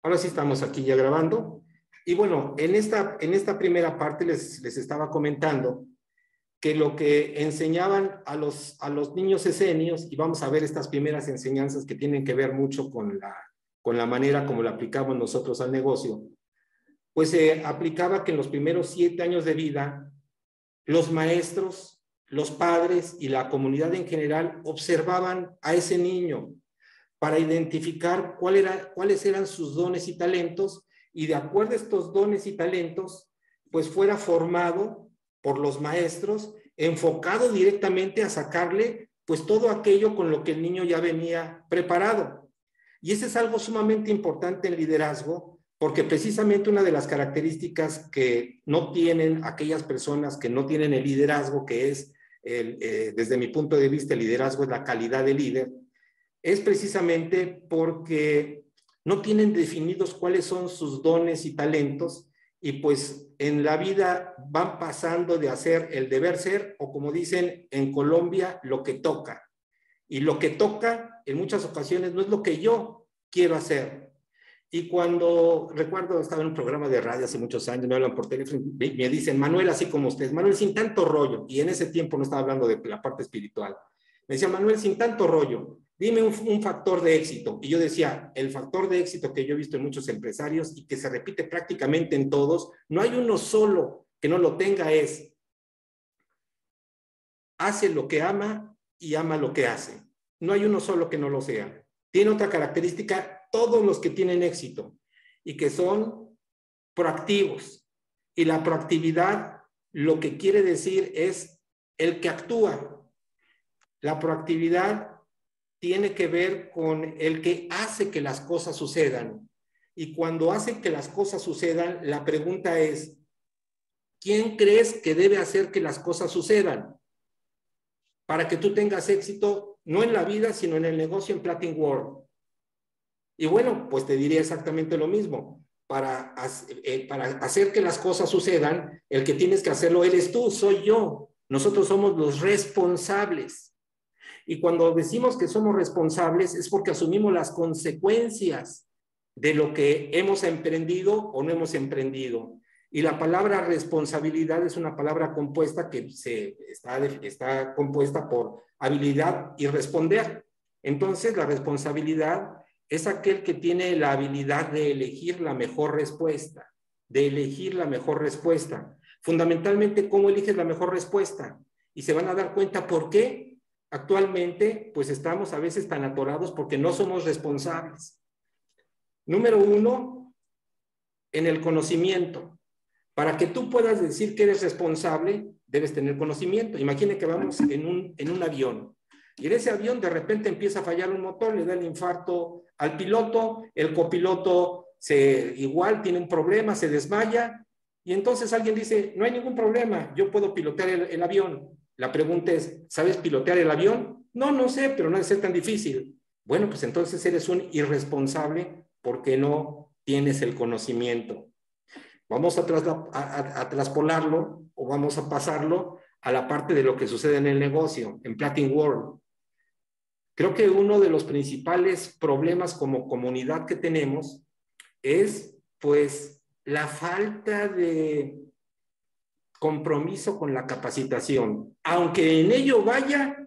Ahora sí estamos aquí ya grabando. Y bueno, en esta primera parte les estaba comentando que lo que enseñaban a los niños esenios, y vamos a ver estas primeras enseñanzas que tienen que ver mucho con la manera como la aplicamos nosotros al negocio, pues se aplicaba que en los primeros 7 años de vida, los maestros, los padres y la comunidad en general observaban a ese niño para identificar cuáles eran sus dones y talentos, y de acuerdo a estos dones y talentos, pues fuera formado por los maestros, enfocado directamente a sacarle pues todo aquello con lo que el niño ya venía preparado. Y eso es algo sumamente importante en liderazgo, porque precisamente una de las características que no tienen aquellas personas que no tienen el liderazgo, que es, desde mi punto de vista, el liderazgo es la calidad de líder, es precisamente porque no tienen definidos cuáles son sus dones y talentos, y pues en la vida van pasando de hacer el deber ser, o como dicen en Colombia, lo que toca. Y lo que toca en muchas ocasiones no es lo que yo quiero hacer. Y cuando, recuerdo, estaba en un programa de radio hace muchos años, me hablan por teléfono, me dicen, Manuel, así como ustedes, Manuel, sin tanto rollo, y en ese tiempo no estaba hablando de la parte espiritual, me decía, Manuel, sin tanto rollo, dime un factor de éxito. Y yo decía, el factor de éxito que yo he visto en muchos empresarios y que se repite prácticamente en todos, no hay uno solo que no lo tenga, es, hace lo que ama y ama lo que hace. No hay uno solo que no lo sea. Tiene otra característica, todos los que tienen éxito, y que son proactivos. Y la proactividad lo que quiere decir es el que actúa. La proactividad tiene que ver con el que hace que las cosas sucedan. Y cuando hace que las cosas sucedan, la pregunta es, ¿quién crees que debe hacer que las cosas sucedan? Para que tú tengas éxito, no en la vida, sino en el negocio en Platin World. Y bueno, pues te diría exactamente lo mismo. Para hacer que las cosas sucedan, el que tienes que hacerlo eres tú, soy yo. Nosotros somos los responsables. Y cuando decimos que somos responsables es porque asumimos las consecuencias de lo que hemos emprendido o no hemos emprendido. Y la palabra responsabilidad es una palabra compuesta que está compuesta por habilidad y responder. Entonces, la responsabilidad es aquel que tiene la habilidad de elegir la mejor respuesta, de elegir la mejor respuesta. Fundamentalmente, ¿cómo eliges la mejor respuesta? Y se van a dar cuenta por qué. Actualmente, pues estamos a veces tan atorados porque no somos responsables. Número 1, en el conocimiento. Para que tú puedas decir que eres responsable, debes tener conocimiento. Imagine que vamos en un avión, y en ese avión de repente empieza a fallar un motor, le da el infarto al piloto, el copiloto igual tiene un problema, se desmaya, y entonces alguien dice, no hay ningún problema, yo puedo pilotear el avión. La pregunta es, ¿sabes pilotear el avión? No, no sé, pero no debe ser tan difícil. Bueno, pues entonces eres un irresponsable porque no tienes el conocimiento. Vamos a traspolarlo o vamos a pasarlo a la parte de lo que sucede en el negocio, en Platin World. Creo que uno de los principales problemas como comunidad que tenemos es, pues, la falta de compromiso con la capacitación. Aunque en ello vaya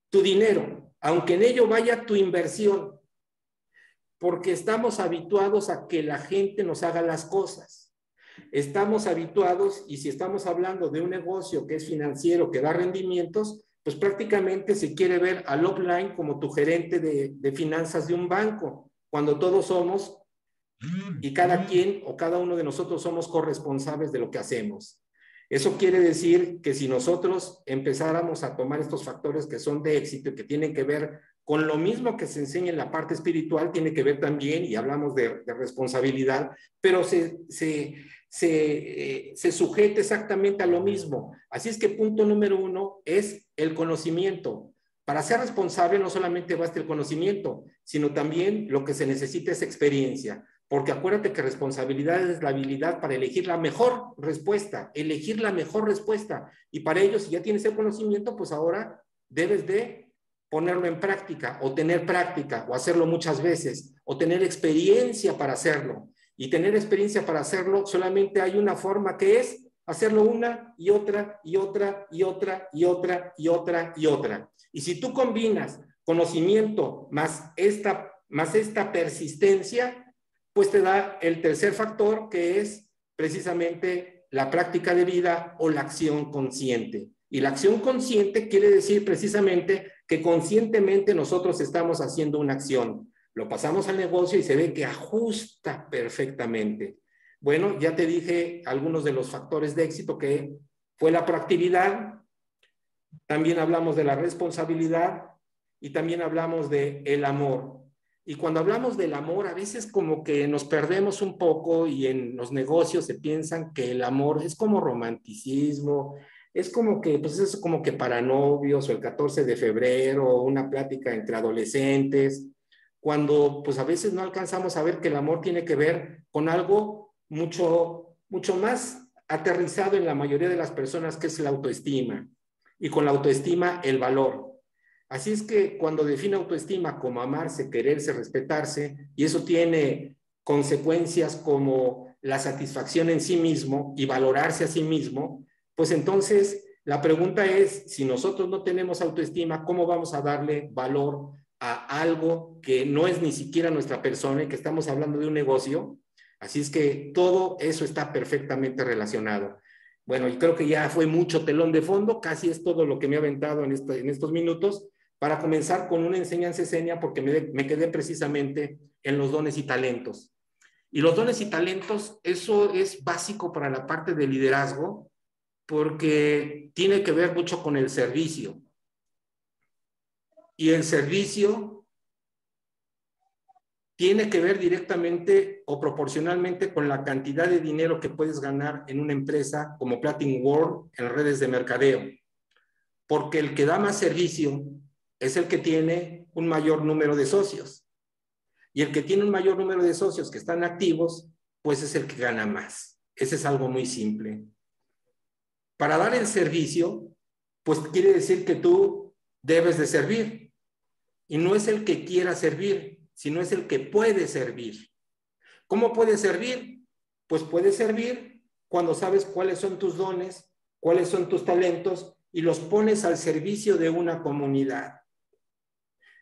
tu dinero, aunque en ello vaya tu inversión, porque estamos habituados a que la gente nos haga las cosas. Estamos habituados, y si estamos hablando de un negocio que es financiero, que da rendimientos, pues prácticamente se quiere ver al offline como tu gerente de finanzas de un banco, cuando todos somos, y cada quien o cada uno de nosotros somos corresponsables de lo que hacemos. Eso quiere decir que si nosotros empezáramos a tomar estos factores que son de éxito y que tienen que ver con lo mismo que se enseña en la parte espiritual, tiene que ver también, y hablamos de responsabilidad, pero se sujeta exactamente a lo mismo. Así es que punto número 1 es el conocimiento. Para ser responsable no solamente basta el conocimiento, sino también lo que se necesita es experiencia. Porque acuérdate que responsabilidad es la habilidad para elegir la mejor respuesta, elegir la mejor respuesta. Y para ello, si ya tienes el conocimiento, pues ahora debes de ponerlo en práctica o tener práctica o hacerlo muchas veces o tener experiencia para hacerlo. Y tener experiencia para hacerlo solamente hay una forma, que es hacerlo una y otra y otra y otra y otra y otra y otra. Y si tú combinas conocimiento más esta persistencia, pues te da el tercer factor, que es precisamente la práctica de vida o la acción consciente. Y la acción consciente quiere decir precisamente que conscientemente nosotros estamos haciendo una acción. Lo pasamos al negocio y se ve que ajusta perfectamente. Bueno, ya te dije algunos de los factores de éxito, que fue la proactividad, también hablamos de la responsabilidad y también hablamos de el amor. Y cuando hablamos del amor, a veces como que nos perdemos un poco, y en los negocios se piensan que el amor es como romanticismo, es como que, pues es como que para novios, o el 14 de febrero, o una plática entre adolescentes, cuando pues a veces no alcanzamos a ver que el amor tiene que ver con algo mucho más aterrizado en la mayoría de las personas, que es la autoestima. Y con la autoestima, el valor. Así es que cuando define autoestima como amarse, quererse, respetarse, y eso tiene consecuencias como la satisfacción en sí mismo y valorarse a sí mismo, pues entonces la pregunta es, si nosotros no tenemos autoestima, ¿cómo vamos a darle valor a algo que no es ni siquiera nuestra persona y que estamos hablando de un negocio? Así es que todo eso está perfectamente relacionado. Bueno, y creo que ya fue mucho telón de fondo, casi es todo lo que me he aventado en estos minutos, para comenzar con una enseñanza escénica, porque me quedé precisamente en los dones y talentos. Y los dones y talentos, eso es básico para la parte de liderazgo, porque tiene que ver mucho con el servicio. Y el servicio tiene que ver directamente o proporcionalmente con la cantidad de dinero que puedes ganar en una empresa como Platin World en redes de mercadeo. Porque el que da más servicio es el que tiene un mayor número de socios. Y el que tiene un mayor número de socios que están activos, pues es el que gana más. Ese es algo muy simple. Para dar el servicio, pues quiere decir que tú debes de servir. Y no es el que quiera servir, sino es el que puede servir. ¿Cómo puede servir? Pues puede servir cuando sabes cuáles son tus dones, cuáles son tus talentos, y los pones al servicio de una comunidad.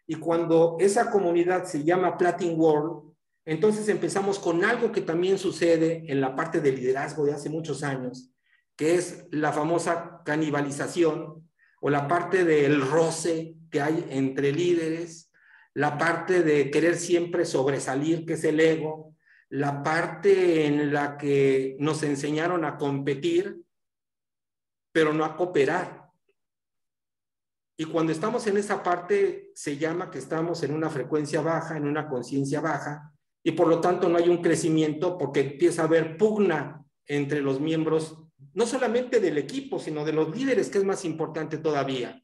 Y cuando esa comunidad se llama Platin World, entonces empezamos con algo que también sucede en la parte de liderazgo de hace muchos años, que es la famosa canibalización, o la parte del roce que hay entre líderes, la parte de querer siempre sobresalir, que es el ego, la parte en la que nos enseñaron a competir, pero no a cooperar. Y cuando estamos en esa parte, se llama que estamos en una frecuencia baja, en una conciencia baja, y por lo tanto no hay un crecimiento, porque empieza a haber pugna entre los miembros, no solamente del equipo, sino de los líderes, que es más importante todavía.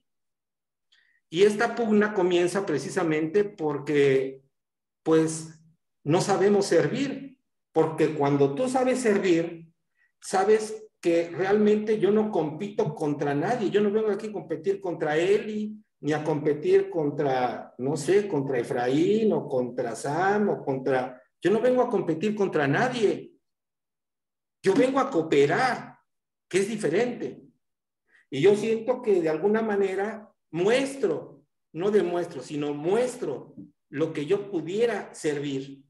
Y esta pugna comienza precisamente porque, pues, no sabemos servir, porque cuando tú sabes servir, sabes que realmente yo no compito contra nadie. Yo no vengo aquí a competir contra Eli, ni a competir contra, no sé, contra Efraín o contra Sam o contra... Yo no vengo a competir contra nadie. Yo vengo a cooperar, que es diferente. Y yo siento que de alguna manera muestro, no demuestro, sino muestro lo que yo pudiera servir.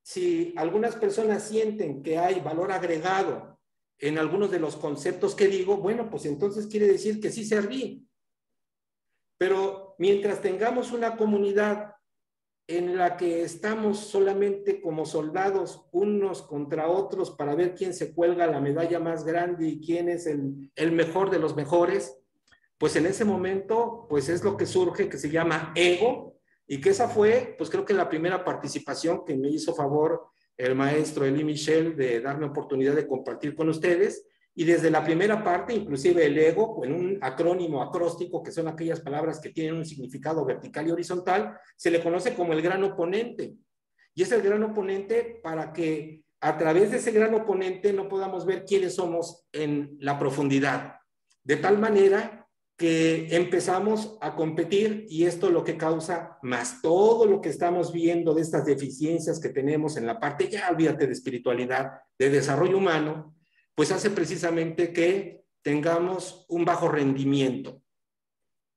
Si algunas personas sienten que hay valor agregado en algunos de los conceptos que digo, bueno, pues entonces quiere decir que sí serví. Pero mientras tengamos una comunidad en la que estamos solamente como soldados unos contra otros para ver quién se cuelga la medalla más grande y quién es el mejor de los mejores, pues en ese momento, pues es lo que surge, que se llama ego, y que esa fue, pues creo que la primera participación que me hizo favor el maestro Elie Michel de darme oportunidad de compartir con ustedes. Y desde la primera parte, inclusive el ego, en un acrónimo acróstico, que son aquellas palabras que tienen un significado vertical y horizontal, se le conoce como el gran oponente. Y es el gran oponente para que a través de ese gran oponente no podamos ver quiénes somos en la profundidad. De tal manera que empezamos a competir y esto lo que causa, más todo lo que estamos viendo de estas deficiencias que tenemos en la parte, ya olvídate de espiritualidad, de desarrollo humano, pues hace precisamente que tengamos un bajo rendimiento.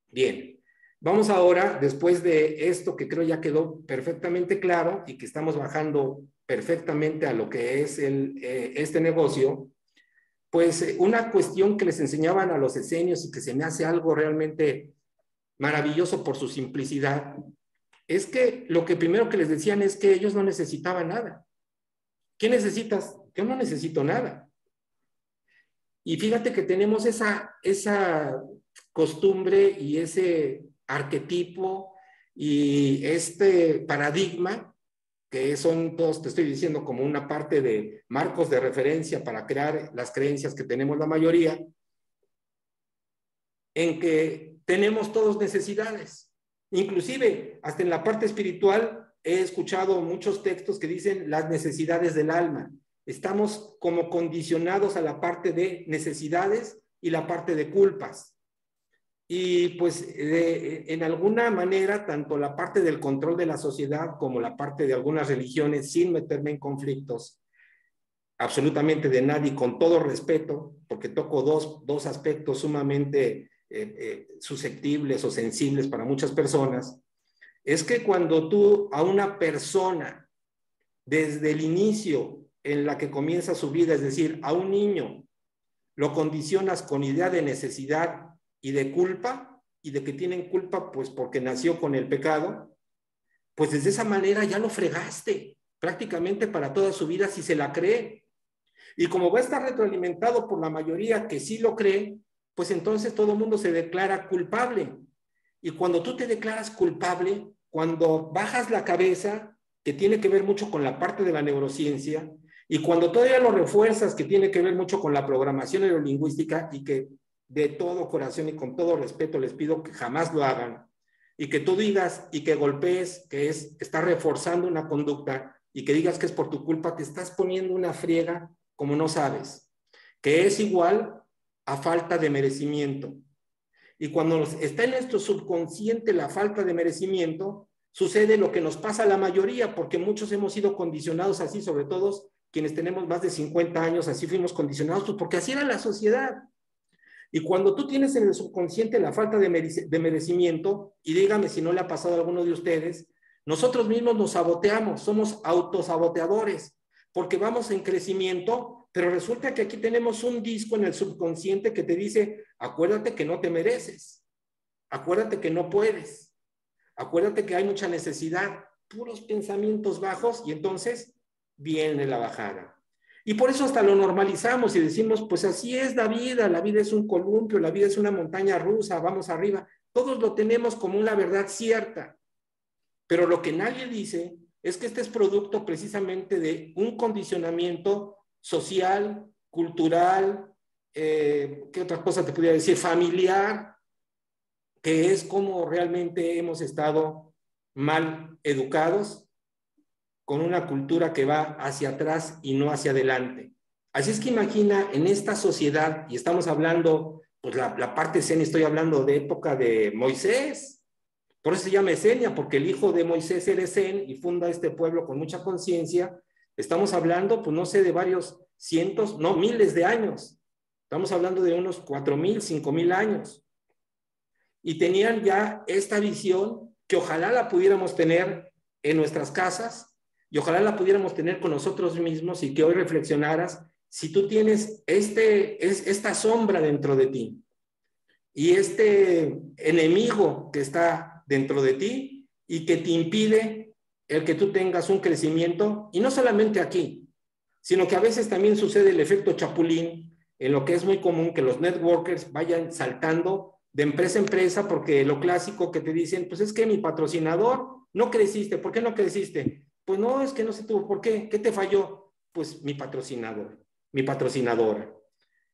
Bien, vamos ahora, después de esto que creo ya quedó perfectamente claro y que estamos bajando perfectamente a lo que es este negocio, pues una cuestión que les enseñaban a los esenios y que se me hace algo realmente maravilloso por su simplicidad, es que lo que primero que les decían es que ellos no necesitaban nada. ¿Qué necesitas? Yo no necesito nada. Y fíjate que tenemos esa costumbre y ese arquetipo y este paradigma que son todos, te estoy diciendo, como una parte de marcos de referencia para crear las creencias que tenemos la mayoría, en que tenemos todos necesidades. Inclusive, hasta en la parte espiritual, he escuchado muchos textos que dicen las necesidades del alma. Estamos como condicionados a la parte de necesidades y la parte de culpas. Y pues en alguna manera, tanto la parte del control de la sociedad como la parte de algunas religiones, sin meterme en conflictos absolutamente de nadie, con todo respeto, porque toco dos aspectos sumamente susceptibles o sensibles para muchas personas, es que cuando tú a una persona, desde el inicio en la que comienza su vida, es decir, a un niño, lo condicionas con idea de necesidad y de culpa, y de que tienen culpa pues porque nació con el pecado, pues desde esa manera ya lo fregaste prácticamente para toda su vida si se la cree. Y como va a estar retroalimentado por la mayoría que sí lo cree, pues entonces todo el mundo se declara culpable. Y cuando tú te declaras culpable, cuando bajas la cabeza, que tiene que ver mucho con la parte de la neurociencia, y cuando todavía lo refuerzas, que tiene que ver mucho con la programación neurolingüística, y que de todo corazón y con todo respeto les pido que jamás lo hagan, y que tú digas y que golpees, que estar reforzando una conducta, y que digas que es por tu culpa, te estás poniendo una friega como no sabes, que es igual a falta de merecimiento. Y cuando está en nuestro subconsciente la falta de merecimiento, sucede lo que nos pasa a la mayoría, porque muchos hemos sido condicionados así, sobre todo quienes tenemos más de 50 años, así fuimos condicionados, pues porque así era la sociedad. Y cuando tú tienes en el subconsciente la falta de merecimiento, y dígame si no le ha pasado a alguno de ustedes, nosotros mismos nos saboteamos, somos autosaboteadores, porque vamos en crecimiento, pero resulta que aquí tenemos un disco en el subconsciente que te dice, acuérdate que no te mereces, acuérdate que no puedes, acuérdate que hay mucha necesidad, puros pensamientos bajos, y entonces viene la bajada. Y por eso hasta lo normalizamos y decimos, pues así es la vida es un columpio, la vida es una montaña rusa, vamos arriba. Todos lo tenemos como una verdad cierta. Pero lo que nadie dice es que este es producto precisamente de un condicionamiento social, cultural, ¿qué otra cosa te podría decir? Familiar, que es como realmente hemos estado mal educados, con una cultura que va hacia atrás y no hacia adelante. Así es que imagina en esta sociedad, y estamos hablando, pues la parte zen, estoy hablando de época de Moisés, por eso se llama Esenia, porque el hijo de Moisés era Zen y funda este pueblo con mucha conciencia. Estamos hablando, pues no sé, de varios cientos, no, miles de años. Estamos hablando de unos 4,000, 5,000 años. Y tenían ya esta visión que ojalá la pudiéramos tener en nuestras casas, y ojalá la pudiéramos tener con nosotros mismos, y que hoy reflexionaras si tú tienes esta sombra dentro de ti y este enemigo que está dentro de ti y que te impide el que tú tengas un crecimiento, y no solamente aquí, sino que a veces también sucede el efecto chapulín, en lo que es muy común que los networkers vayan saltando de empresa a empresa, porque lo clásico que te dicen, pues es que mi patrocinador no creciste. ¿Por qué no creciste? Pues no, es que no se tuvo. ¿Por qué? ¿Qué te falló? Pues mi patrocinador, mi patrocinadora.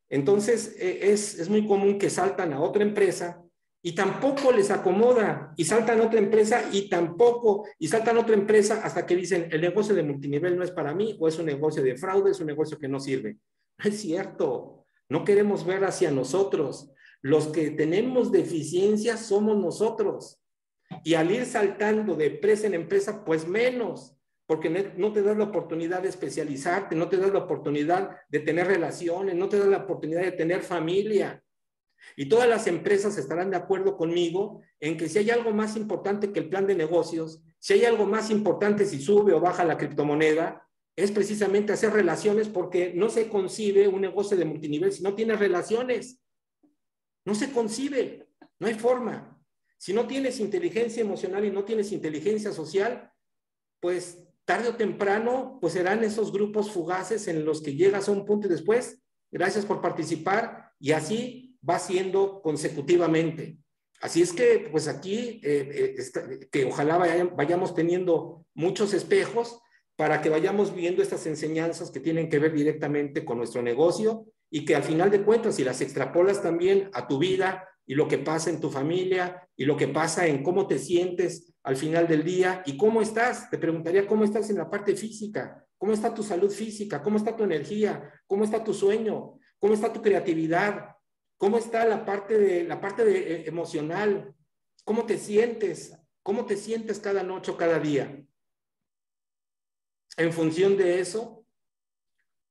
Entonces es muy común que saltan a otra empresa y tampoco les acomoda, y saltan a otra empresa y tampoco, y saltan a otra empresa hasta que dicen, el negocio de multinivel no es para mí, o es un negocio de fraude, es un negocio que no sirve. No es cierto, no queremos ver hacia nosotros. Los que tenemos deficiencias somos nosotros. Y al ir saltando de empresa en empresa, pues menos, porque no te das la oportunidad de especializarte, no te das la oportunidad de tener relaciones, no te das la oportunidad de tener familia. Y todas las empresas estarán de acuerdo conmigo en que si hay algo más importante que el plan de negocios, si hay algo más importante si sube o baja la criptomoneda, es precisamente hacer relaciones, porque no se concibe un negocio de multinivel si no tiene relaciones. No se concibe, no hay forma. Si no tienes inteligencia emocional y no tienes inteligencia social, pues tarde o temprano, pues serán esos grupos fugaces en los que llegas a un punto y después, gracias por participar, y así va siendo consecutivamente. Así es que, pues aquí, que ojalá vayamos teniendo muchos espejos para que vayamos viendo estas enseñanzas que tienen que ver directamente con nuestro negocio, y que al final de cuentas, si las extrapolas también a tu vida y lo que pasa en tu familia y lo que pasa en cómo te sientes al final del día y cómo estás, te preguntaría cómo estás en la parte física, cómo está tu salud física, cómo está tu energía, cómo está tu sueño, cómo está tu creatividad, cómo está la parte de emocional, cómo te sientes cada noche o cada día. En función de eso,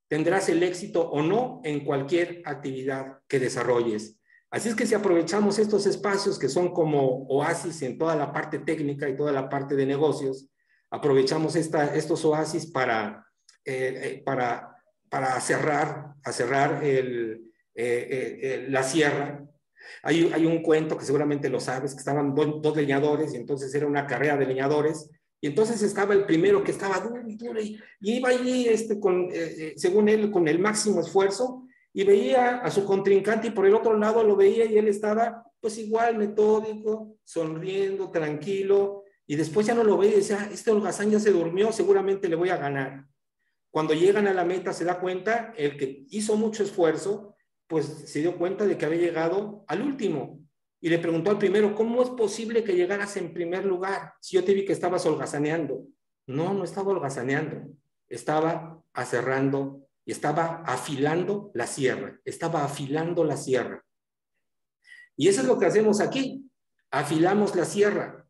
tendrás el éxito o no en cualquier actividad que desarrolles. Así es que si aprovechamos estos espacios que son como oasis en toda la parte técnica y toda la parte de negocios, aprovechamos estos oasis para cerrar la sierra. Hay un cuento que seguramente lo sabes, que estaban dos leñadores, y entonces era una carrera de leñadores. Y entonces estaba el primero que estaba duro y duro, y iba ahí según él, con el máximo esfuerzo, y veía a su contrincante, y por el otro lado lo veía y él estaba pues igual metódico, sonriendo, tranquilo, y después ya no lo veía y decía, este holgazán ya se durmió, seguramente le voy a ganar. Cuando llegan a la meta se da cuenta, el que hizo mucho esfuerzo, pues se dio cuenta de que había llegado al último. Y le preguntó al primero, ¿cómo es posible que llegaras en primer lugar si yo te vi que estabas holgazaneando? No, no estaba holgazaneando, estaba aserrando y estaba afilando la sierra, estaba afilando la sierra. Y eso es lo que hacemos aquí, afilamos la sierra,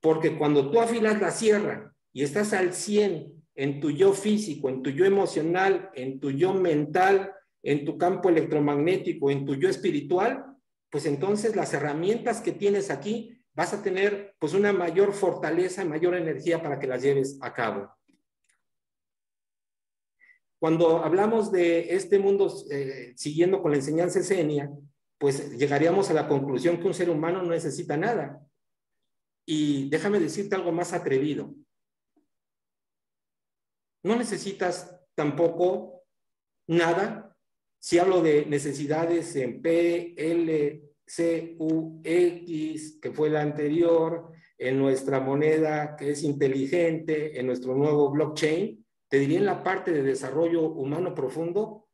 porque cuando tú afilas la sierra y estás al 100 en tu yo físico, en tu yo emocional, en tu yo mental, en tu campo electromagnético, en tu yo espiritual, pues entonces las herramientas que tienes aquí vas a tener pues una mayor fortaleza, mayor energía para que las lleves a cabo. Cuando hablamos de este mundo, siguiendo con la enseñanza esenia, pues llegaríamos a la conclusión que un ser humano no necesita nada. Y déjame decirte algo más atrevido. No necesitas tampoco nada. Si hablo de necesidades en P, L, C, U, X, que fue la anterior, en nuestra moneda que es inteligente, en nuestro nuevo blockchain, te diría en la parte de desarrollo humano profundo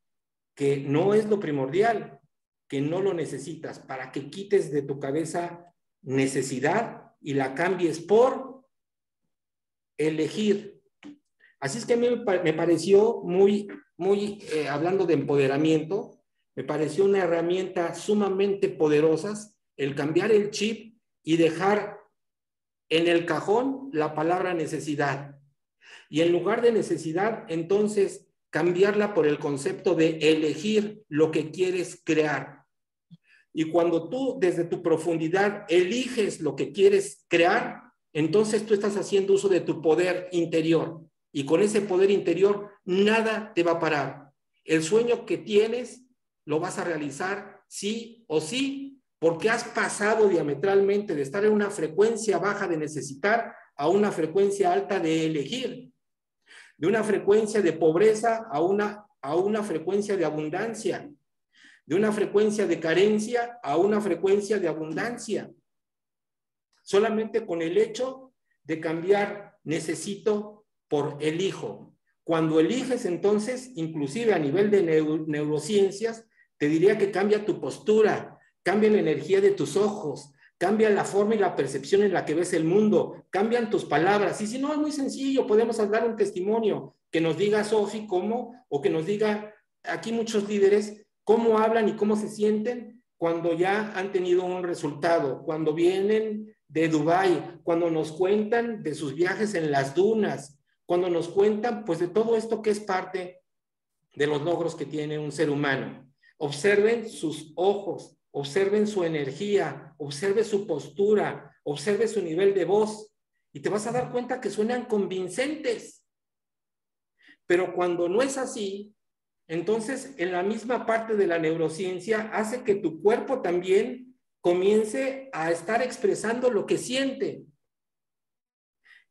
que no es lo primordial, que no lo necesitas, para que quites de tu cabeza necesidad y la cambies por elegir. Así es que a mí me pareció hablando de empoderamiento, me pareció una herramienta sumamente poderosa el cambiar el chip y dejar en el cajón la palabra necesidad. Y en lugar de necesidad, entonces, cambiarla por el concepto de elegir lo que quieres crear. Y cuando tú, desde tu profundidad, eliges lo que quieres crear, entonces tú estás haciendo uso de tu poder interior. Y con ese poder interior, nada te va a parar. El sueño que tienes, lo vas a realizar sí o sí, porque has pasado diametralmente de estar en una frecuencia baja de necesitar a una frecuencia alta de elegir. De una frecuencia de pobreza a una frecuencia de abundancia. De una frecuencia de carencia a una frecuencia de abundancia. Solamente con el hecho de cambiar necesito por elijo. Cuando eliges, entonces, inclusive a nivel de neurociencias, te diría que cambia tu postura, cambia la energía de tus ojos, cambia la forma y la percepción en la que ves el mundo, cambian tus palabras. Y si no, es muy sencillo, podemos dar un testimonio que nos diga Sofi cómo, o que nos diga aquí muchos líderes cómo hablan y cómo se sienten cuando ya han tenido un resultado, cuando vienen de Dubái, cuando nos cuentan de sus viajes en las dunas, cuando nos cuentan pues de todo esto que es parte de los logros que tiene un ser humano. Observen sus ojos, observen su energía, observe su postura, observe su nivel de voz y te vas a dar cuenta que suenan convincentes. Pero cuando no es así, entonces en la misma parte de la neurociencia hace que tu cuerpo también comience a estar expresando lo que siente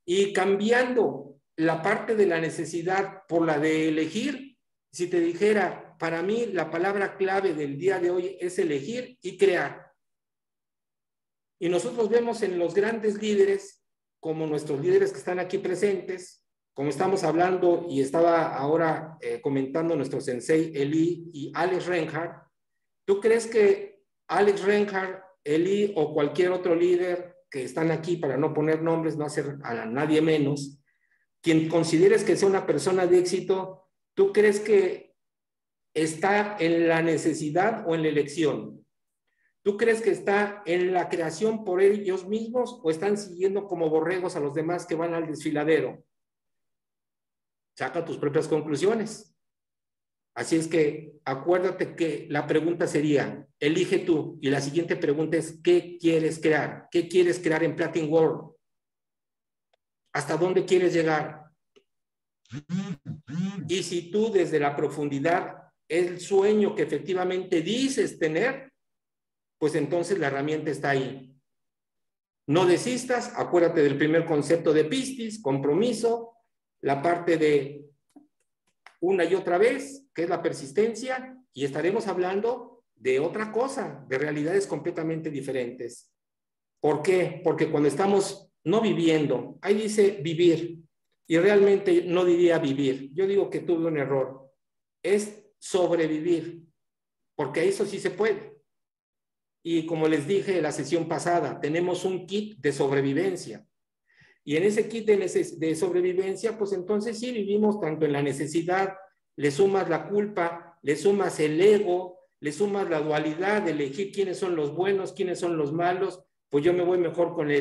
y cambiando la parte de la necesidad por la de elegir. Si te dijera, para mí la palabra clave del día de hoy es elegir y crear. Y nosotros vemos en los grandes líderes, como nuestros líderes que están aquí presentes, como estamos hablando y estaba ahora comentando nuestro sensei Eli y Alex Reinhardt. ¿Tú crees que Alex Reinhardt, Eli o cualquier otro líder que están aquí, para no poner nombres, no hacer a nadie menos, quien consideres que sea una persona de éxito, ¿tú crees que está en la necesidad o en la elección? ¿Tú crees que está en la creación por ellos mismos o están siguiendo como borregos a los demás que van al desfiladero? Saca tus propias conclusiones. Así es que acuérdate que la pregunta sería, elige tú. Y la siguiente pregunta es, ¿qué quieres crear? ¿Qué quieres crear en Platin World? ¿Hasta dónde quieres llegar? Y si tú desde la profundidad el sueño que efectivamente dices tener, pues entonces la herramienta está ahí. No desistas, acuérdate del primer concepto de Pistis, compromiso, la parte de una y otra vez, que es la persistencia, y estaremos hablando de otra cosa, de realidades completamente diferentes. ¿Por qué? Porque cuando estamos no viviendo, ahí dice vivir, y realmente no diría vivir, yo digo que tuve un error, es sobrevivir, porque eso sí se puede. Y como les dije en la sesión pasada, tenemos un kit de sobrevivencia. Y en ese kit de sobrevivencia, pues entonces sí vivimos tanto en la necesidad, le sumas la culpa, le sumas el ego, le sumas la dualidad de elegir quiénes son los buenos, quiénes son los malos. Pues yo me voy mejor con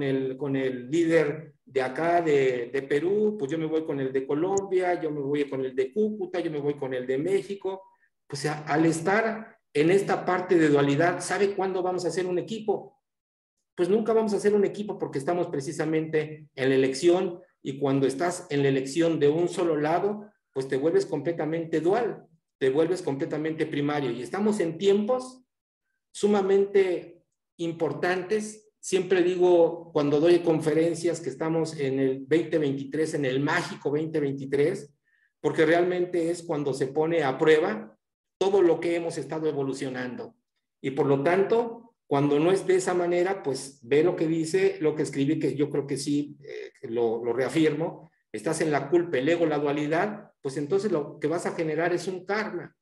el líder de acá, de Perú, pues yo me voy con el de Colombia, yo me voy con el de Cúcuta, yo me voy con el de México. Pues al estar en esta parte de dualidad, ¿sabe cuándo vamos a hacer un equipo? Pues nunca vamos a hacer un equipo porque estamos precisamente en la elección y cuando estás en la elección de un solo lado, pues te vuelves completamente dual, te vuelves completamente primario y estamos en tiempos sumamente importantes. Siempre digo cuando doy conferencias que estamos en el 2023, en el mágico 2023, porque realmente es cuando se pone a prueba todo lo que hemos estado evolucionando. Y por lo tanto, cuando no es de esa manera, pues ve lo que dice, lo que escribí, que yo creo que sí, lo reafirmo, estás en la culpa, el ego, la dualidad, pues entonces lo que vas a generar es un karma.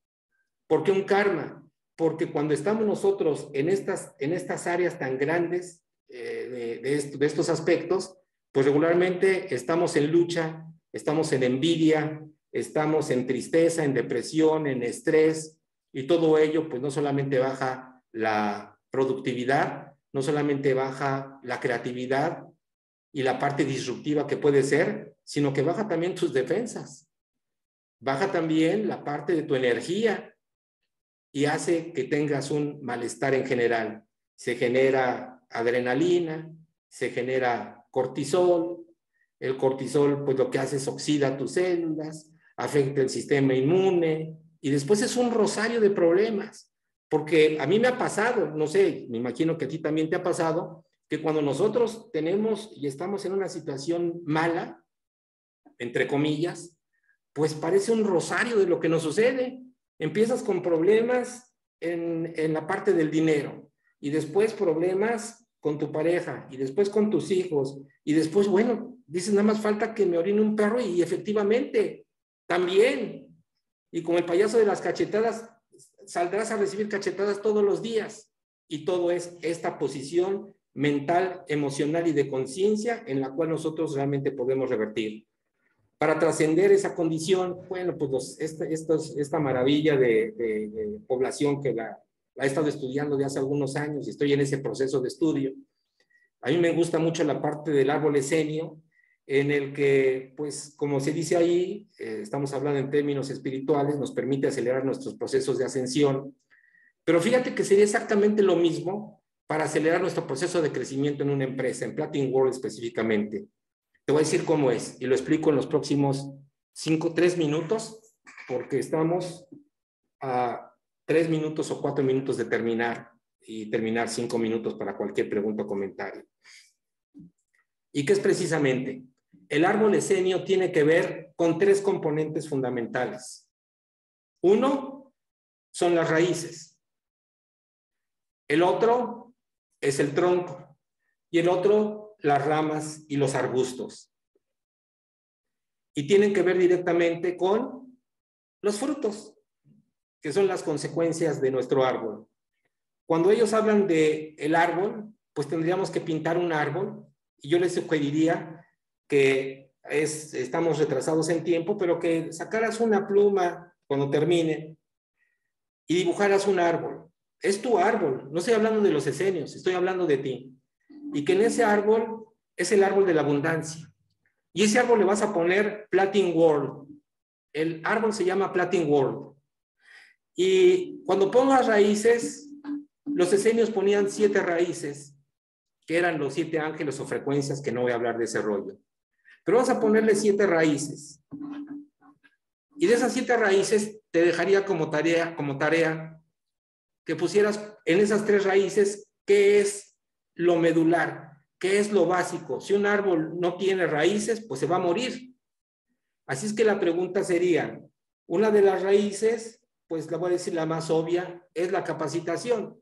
¿Por qué un karma? Porque cuando estamos nosotros en estas áreas tan grandes de estos aspectos, pues regularmente estamos en lucha, estamos en envidia, estamos en tristeza, en depresión, en estrés, y todo ello pues no solamente baja la productividad, no solamente baja la creatividad y la parte disruptiva que puede ser, sino que baja también tus defensas, baja también la parte de tu energía y hace que tengas un malestar en general. Se genera adrenalina, se genera cortisol, el cortisol pues lo que hace es oxida tus células, afecta el sistema inmune y después es un rosario de problemas, porque a mí me ha pasado, no sé, me imagino que a ti también te ha pasado, que cuando nosotros tenemos y estamos en una situación mala, entre comillas, pues parece un rosario de lo que nos sucede. Empiezas con problemas en la parte del dinero y después problemas con tu pareja y después con tus hijos y después, bueno, dices nada más falta que me orine un perro y efectivamente, también. Y como el payaso de las cachetadas, saldrás a recibir cachetadas todos los días y todo es esta posición mental, emocional y de conciencia en la cual nosotros realmente podemos revertir. Para trascender esa condición, bueno, pues esta maravilla de población que la he estado estudiando de hace algunos años y estoy en ese proceso de estudio. A mí me gusta mucho la parte del árbol esenio, en el que, pues, como se dice ahí, estamos hablando en términos espirituales, nos permite acelerar nuestros procesos de ascensión. Pero fíjate que sería exactamente lo mismo para acelerar nuestro proceso de crecimiento en una empresa, en Platin World específicamente. Te voy a decir cómo es y lo explico en los próximos 3 minutos, porque estamos a 3 minutos o 4 minutos de terminar y terminar 5 minutos para cualquier pregunta o comentario. ¿Y qué es precisamente? El árbol esenio tiene que ver con 3 componentes fundamentales. Uno son las raíces. El otro es el tronco. Y el otro, las ramas y los arbustos. Y tienen que ver directamente con los frutos, que son las consecuencias de nuestro árbol. Cuando ellos hablan de el árbol, pues tendríamos que pintar un árbol, y yo les sugeriría que estamos retrasados en tiempo, pero que sacaras una pluma cuando termine y dibujaras un árbol. Es tu árbol, no estoy hablando de los esenios, estoy hablando de ti. Y que en ese árbol es el árbol de la abundancia. Y ese árbol le vas a poner Platin World. El árbol se llama Platin World. Y cuando pongas raíces, los esenios ponían 7 raíces, que eran los 7 ángeles o frecuencias, que no voy a hablar de ese rollo. Pero vas a ponerle 7 raíces. Y de esas 7 raíces te dejaría como tarea que pusieras en esas 3 raíces qué es lo medular, qué es lo básico. Si un árbol no tiene raíces, pues se va a morir. Así es que la pregunta sería, una de las raíces, pues la voy a decir la más obvia, es la capacitación.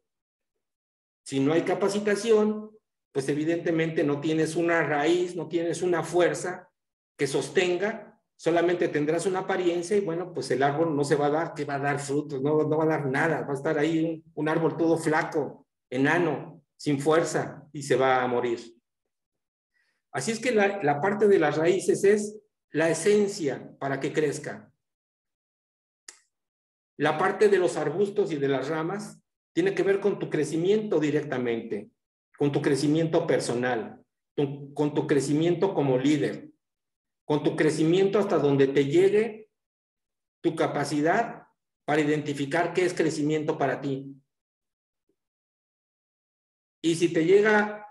Si no hay capacitación, pues evidentemente no tienes una raíz, no tienes una fuerza que sostenga, solamente tendrás una apariencia y bueno, pues el árbol no se va a dar, que va a dar frutos, no va a dar nada, va a estar ahí un árbol todo flaco, enano, sin fuerza y se va a morir. Así es que la parte de las raíces es la esencia para que crezca. La parte de los arbustos y de las ramas tiene que ver con tu crecimiento directamente, con tu crecimiento personal, con tu crecimiento como líder, con tu crecimiento hasta donde te llegue tu capacidad para identificar qué es crecimiento para ti. Y si te llega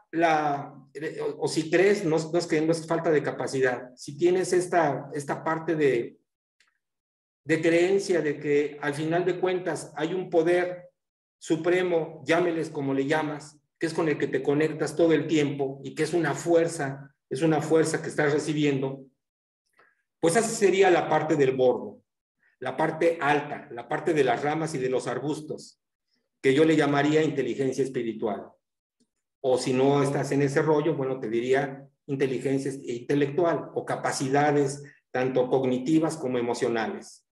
o si crees, no es que no es falta de capacidad, si tienes esta parte de creencia de que al final de cuentas hay un poder supremo, llámeles como le llamas, que es con el que te conectas todo el tiempo y que es una fuerza que estás recibiendo, pues esa sería la parte del bordo, la parte alta, la parte de las ramas y de los arbustos, que yo le llamaría inteligencia espiritual. O si no estás en ese rollo, bueno, te diría inteligencia intelectual o capacidades tanto cognitivas como emocionales.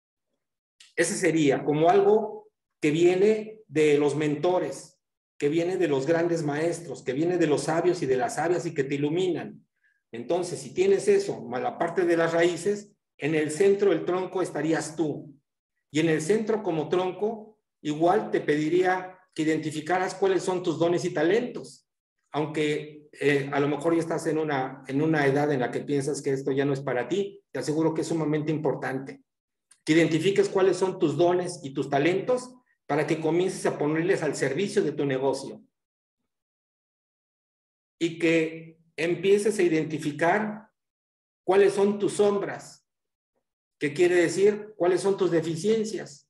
Ese sería como algo que viene de los mentores, que viene de los grandes maestros, que viene de los sabios y de las sabias y que te iluminan. Entonces, si tienes eso, más la parte de las raíces, en el centro del tronco estarías tú. Y en el centro como tronco, igual te pediría que identificaras cuáles son tus dones y talentos. Aunque a lo mejor ya estás en una edad en la que piensas que esto ya no es para ti, te aseguro que es sumamente importante. Que identifiques cuáles son tus dones y tus talentos para que comiences a ponerles al servicio de tu negocio. Y que empieces a identificar cuáles son tus sombras, que quiere decir cuáles son tus deficiencias.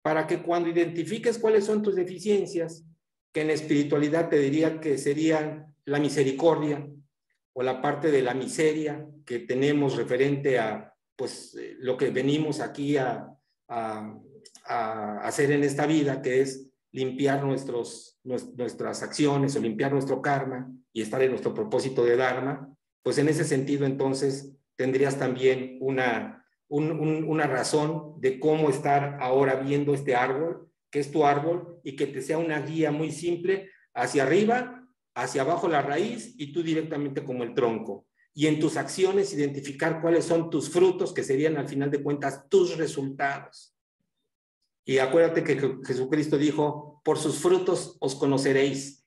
Para que cuando identifiques cuáles son tus deficiencias, que en la espiritualidad te diría que serían la misericordia o la parte de la miseria que tenemos referente a pues lo que venimos aquí a hacer en esta vida, que es limpiar nuestras acciones o limpiar nuestro karma y estar en nuestro propósito de Dharma, pues en ese sentido entonces tendrías también una razón de cómo estar ahora viendo este árbol, que es tu árbol, y que te sea una guía muy simple hacia arriba, hacia abajo la raíz y tú directamente como el tronco. Y en tus acciones identificar cuáles son tus frutos, que serían al final de cuentas tus resultados. Y acuérdate que Jesucristo dijo, por sus frutos os conoceréis.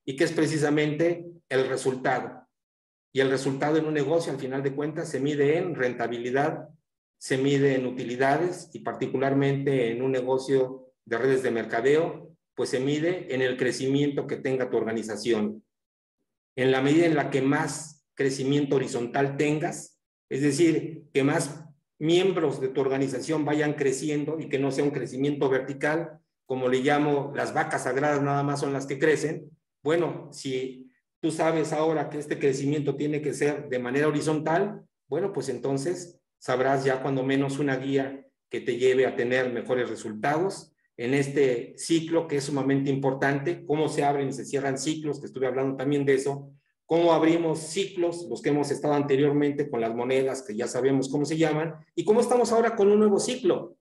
Y que es precisamente el resultado. Y el resultado en un negocio, al final de cuentas, se mide en rentabilidad, se mide en utilidades y particularmente en un negocio de redes de mercadeo, pues se mide en el crecimiento que tenga tu organización. En la medida en la que más crecimiento horizontal tengas, es decir, que más miembros de tu organización vayan creciendo y que no sea un crecimiento vertical, como le llamo, las vacas sagradas nada más son las que crecen. Bueno, si tú sabes ahora que este crecimiento tiene que ser de manera horizontal, bueno, pues entonces sabrás ya cuando menos una guía que te lleve a tener mejores resultados en este ciclo que es sumamente importante, cómo se abren y se cierran ciclos, que estuve hablando también de eso, cómo abrimos ciclos, los que hemos estado anteriormente con las monedas, que ya sabemos cómo se llaman, y cómo estamos ahora con un nuevo ciclo.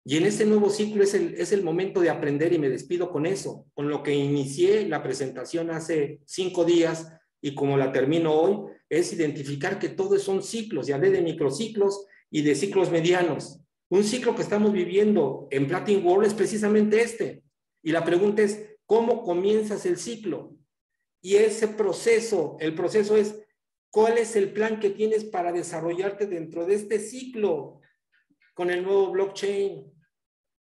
Y en ese nuevo ciclo es el momento de aprender y me despido con eso, con lo que inicié la presentación hace 5 días y como la termino hoy, es identificar que todos son ciclos, ya hablé de microciclos y de ciclos medianos. Un ciclo que estamos viviendo en Platinum World es precisamente este. Y la pregunta es, ¿cómo comienzas el ciclo? Y ese proceso, el proceso es, ¿cuál es el plan que tienes para desarrollarte dentro de este ciclo con el nuevo blockchain,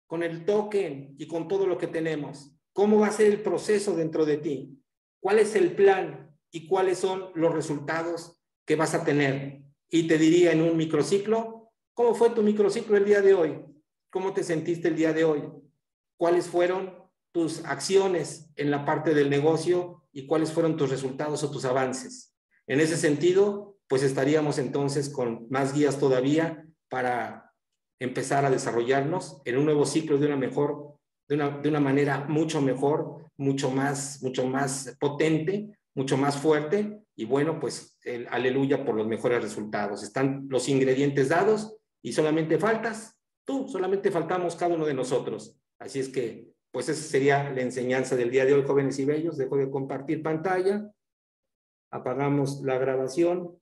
con el token y con todo lo que tenemos? ¿Cómo va a ser el proceso dentro de ti? ¿Cuál es el plan y cuáles son los resultados que vas a tener? Y te diría en un microciclo, ¿cómo fue tu microciclo el día de hoy? ¿Cómo te sentiste el día de hoy? ¿Cuáles fueron tus acciones en la parte del negocio y cuáles fueron tus resultados o tus avances? En ese sentido, pues estaríamos entonces con más guías todavía para empezar a desarrollarnos en un nuevo ciclo de una manera mucho mejor, mucho más potente, mucho más fuerte. Y bueno, pues aleluya por los mejores resultados. Están los ingredientes dados y solamente faltas tú, solamente faltamos cada uno de nosotros. Así es que, pues esa sería la enseñanza del día de hoy, jóvenes y bellos. Dejo de compartir pantalla, apagamos la grabación.